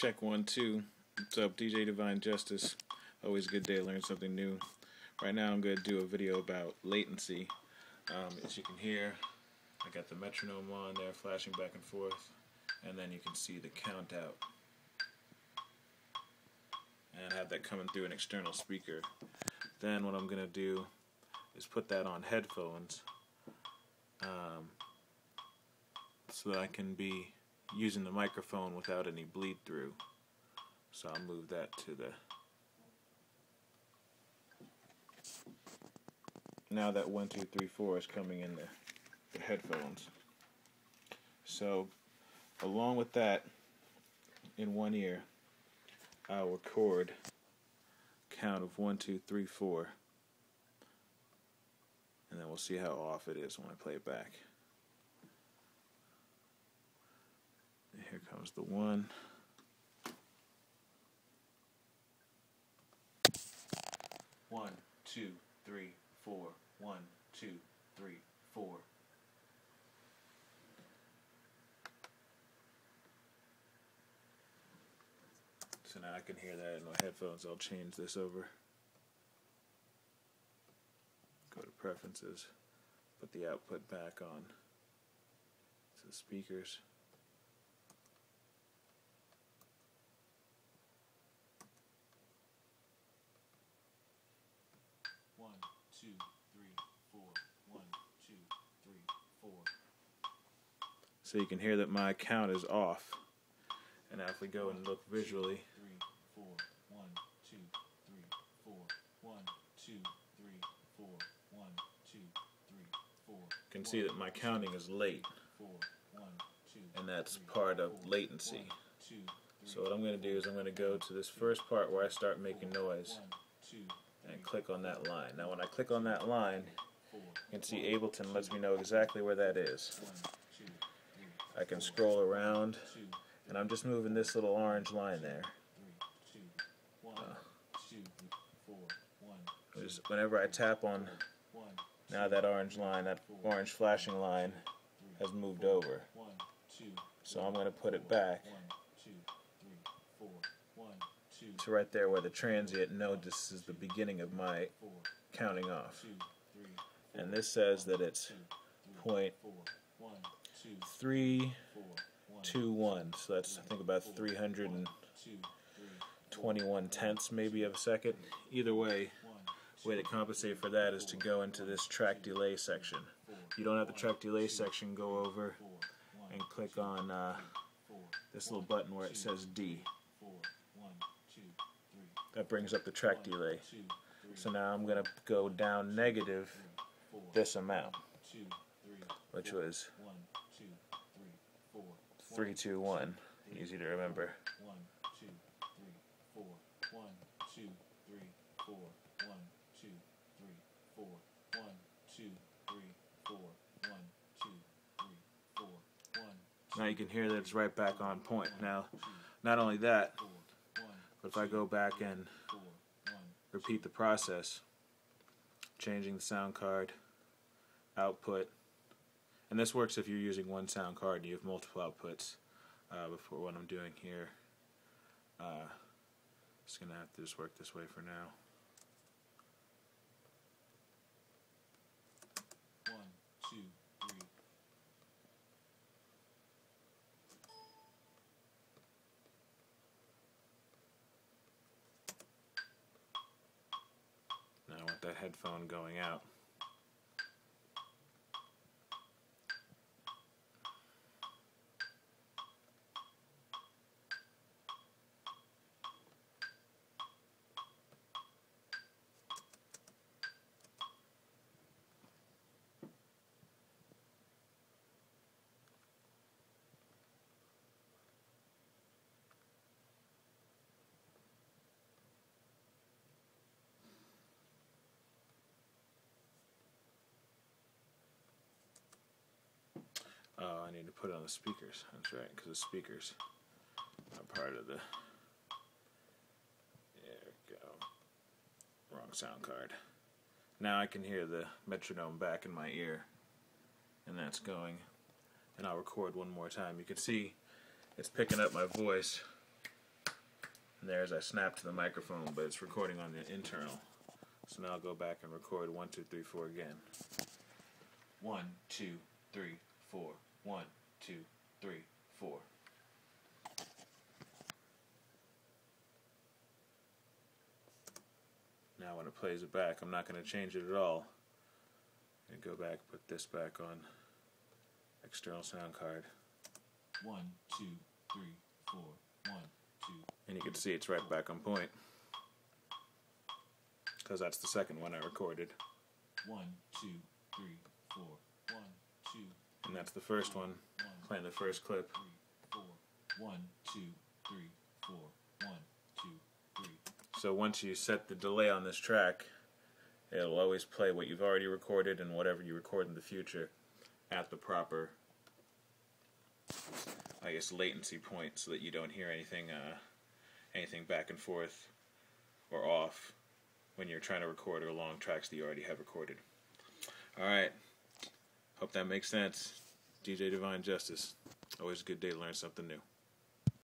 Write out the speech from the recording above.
Check 1, 2. What's up, DJ Divine Justice? Always a good day to learn something new. Right now I'm going to do a video about latency. As you can hear, I got the metronome on there flashing back and forth, and then you can see the count out. And I have that coming through an external speaker. Then what I'm going to do is put that on headphones so that I can be using the microphone without any bleed through. So I'll move that to the... Now that 1, 2, 3, 4 is coming in the headphones. So along with that, in one ear, I'll record count of 1, 2, 3, 4, and then we'll see how off it is when I play it back. And here comes the 1. 1, 2, 3, 4. 1, 2, 3, 4. So now I can hear that in my headphones. I'll change this over. Go to preferences. Put the output back on to the speakers. One, two, 3, 4. 1, 2, 3, 4. So you can hear that my count is off. And now if we go and look visually, 3, 4. 1, 2, 3, 4. 1, 2, 3, 4. 1, 2, 3, 4. You can see that my counting is late, and that's part of latency. So what I'm going to do is I'm going to go to this first part where I start making noise and click on that line. Now when I click on that line, you can see Ableton lets me know exactly where that is. I can scroll around, and I'm just moving this little orange line there. Whenever I tap on now that orange line, that orange flashing line has moved over. So I'm going to put it back to right there where the transient notice is the beginning of my counting off. And this says that it's 0.321, so that's I think about 321 tenths maybe of a second. Either way, the way to compensate for that is to go into this track delay section. If you don't have the track delay section, go over and click on this little button where it says D. That brings up the track delay. So now I'm going to go down negative this amount, which was 321. Easy to remember. 1, 2, 3, 4. 1, 2, 3, 4. 1, 2, 3, 4. 1, 2, 3, 4. 1, 2, 3, 4. 1. Now you can hear that it's right back on point. Now, not only that, but if I go back and repeat the process, changing the sound card, output, and this works if you're using one sound card and you have multiple outputs. Before what I'm doing here, it's going to have to just work this way for now. 1, 2, 3. Now I want that headphone going out. Oh, I need to put it on the speakers. That's right, because the speakers are part of the... There we go. Wrong sound card. Now I can hear the metronome back in my ear, and that's going. And I'll record one more time. You can see it's picking up my voice And there's I snapped to the microphone, but it's recording on the internal. So now I'll go back and record 1, 2, 3, 4 again. 1, 2, 3, 4. 1, 2, 3, 4. Now when it plays it back, I'm not going to change it at all. I'm going to go back, put this back on external sound card. 1, 2, 3, 4. 1, 2. And you can see it's right back on point, because that's the second one I recorded. 1, 2, 3, 4. 1, 2. And that's the first one, playing the first clip. 3, 4. 1, 2, 3, 4. 1, 2, 3. So once you set the delay on this track, it'll always play what you've already recorded and whatever you record in the future at the proper, I guess, latency point, so that you don't hear anything back and forth or off when you're trying to record along tracks that you already have recorded. Alright, hope that makes sense. DJ Divine Justice. Always a good day to learn something new.